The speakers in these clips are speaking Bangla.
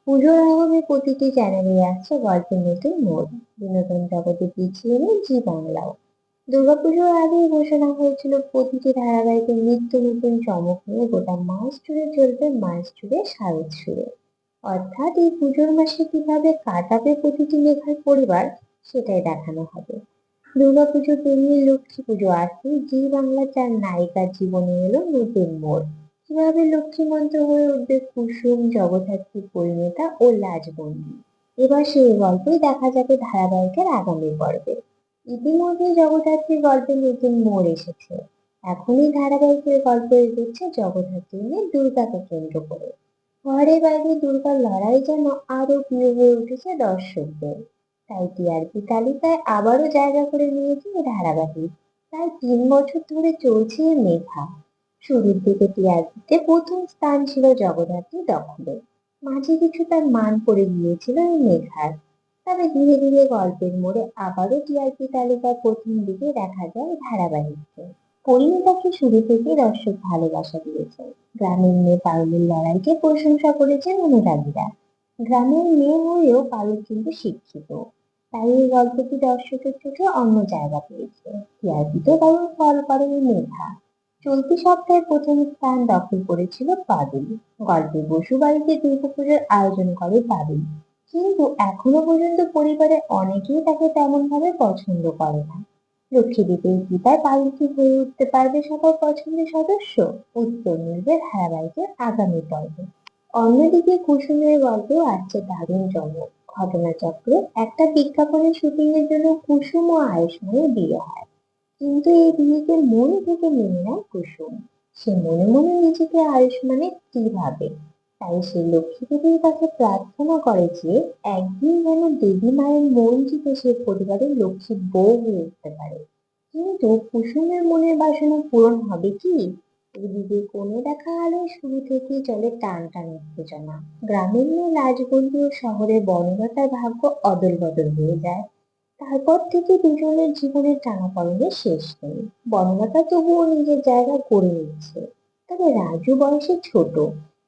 পুজোর আগমে প্রতিটি চ্যানেলে আসছে গল্পের নতুন মোড়। বিনোদন জগতে পিছিয়ে নেই জি বাংলাও। দুর্গাপুজোর আগেই ঘোষণা হয়েছিল প্রতিটি ধারাবাহিকে নিত্য নতুন চমক নিয়ে গোটা মাস জুড়ে চলবে মাস জুড়ে শারদ সুরে। অর্থাৎ এই পুজোর মাসে কিভাবে কাটাবে প্রতিটি লেখার পরিবার, সেটাই দেখানো হবে। দুর্গাপুজো পেরিয়ে লক্ষ্মী পুজো আসতেই জি বাংলা চার নায়িকার জীবনে এলো নতুন মোড়। কিভাবে লক্ষ্মী মন্ত্র হয়ে উঠবে কুসুম, জগদ্ধাত্রী, পরিণীতা ও লাজবন্দী। এবার সেই গল্পই দেখা যাবে ধারাবাহিকের আগামী পর্বে। ইতিমধ্যে জগদ্ধাত্রীর গল্পে নতুন মোড় এসেছে। এখনই ধারাবাহিকের গল্প এগোচ্ছে জগদ্ধাত্রী নিয়ে, দুর্গাকে কেন্দ্র করে। ঘরে বাইরে দুর্গার লড়াই যেন আরো প্রিয় হয়ে উঠেছে দর্শকদের। তাই টিআরপি তালিকায় আবারও জায়গা করে নিয়েছে এই ধারাবাহিক। প্রায় 3 বছর ধরে চলছে এই মেঘা। শুরুর দিকে টিআরপিতে প্রথম স্থান ছিল জগদ্ধাত্রী দখলে। মাঝে কিছু তার মান পড়ে গিয়েছিল এই মেঘার। তবে ধীরে ধীরে গল্পের মোড়ে আবারও টিআরপি তালিকার প্রথম দিকে দেখা যায় ধারাবাহিককে। পরিণীতাকে শুরু থেকে দর্শক ভালোবাসা দিয়েছে। গ্রামের মেয়ে পারুলের লড়াইকে প্রশংসা করেছেন অনুরাগীরা। গ্রামের মেয়ে হয়েও পারুল কিন্তু শিক্ষিত। তাই এই গল্পটি দর্শকের চোখে অন্য জায়গা পেয়েছে। টিআরপিতে দারুণ ফল করে এই মেধা। চলতি সপ্তাহে প্রথম স্থান দখল করেছিল পারুল। গল্পে বসু বাড়িতে দুর্গাপুজোর আয়োজন করে পারুল। কিন্তু এখনো পর্যন্ত পরিবারের অনেকেই তাকে তেমন ভাবে পছন্দ করে না। লক্ষ্মীদ্বীপের গীতায় পারুল কি হয়ে উঠতে পারবে সবার পছন্দের সদস্য? উত্তর মিলবে ধারাবাহিকের আগামী পর্বে। অন্যদিকে কুসুমের গল্পেও আসছে দারুণ চমক। ঘটনাচক্রে একটা বিজ্ঞাপনের শুটিং এর জন্য কুসুম ও আয়ুষ্মানের বিয়ে হয়। কিন্তু এই বিয়েকে মন থেকে মেনে নেয় কুসুম। সে মনে মনে নিজেকে আয়ুষ্মানের স্ত্রী ভাবে। তাই সে লক্ষ্মী দেবীর কাছে প্রার্থনা করে যে একদিন যেন দেবী মায়ের মন জিতে সে পরিবারের লক্ষ্মী বউ হয়ে উঠতে পারে। কিন্তু কুসুমের মনের বাসনা পূরণ হবে কি? এদিকে কোণে দেখা আলোয় শুরু থেকেই চলে টান টান উত্তেজনা। গ্রামের মেয়ে রাজবন্দী ও শহরের বনলতার ভাগ্য অদল বদল হয়ে যায়। তারপর থেকে দুজনের জীবনের টানাপোড়েনের শেষ নেই। বনলতা তবুও নিজের জায়গা করে নিচ্ছে। তবে রাজু বয়সে ছোট,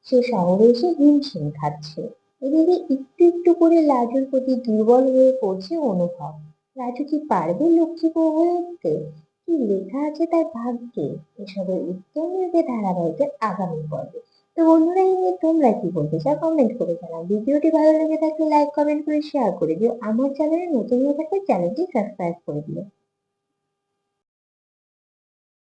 সে শহরে এসে হিমশিম খাচ্ছে। এদিকে একটু একটু করে লাজুর প্রতি দুর্বল হয়ে পড়ছে অনুভব। রাজু কি পারবে লক্ষ্মী বউ হয়ে উঠতে? কি লেখা আছে তার ভাগ্যে? এসবের উত্তর মিলবে ধারাবাহিকের আগামী পর্বে। তো বন্ধুরা, এই নিয়ে তোমরা কি বলতে চাও কমেন্ট করে জানাও। ভিডিওটি ভালো লেগে থাকলে লাইক কমেন্ট করে শেয়ার করে দিও। আমার চ্যানেলে নতুন হয়ে থাকলে চ্যানেলটি সাবস্ক্রাইব করে দিও।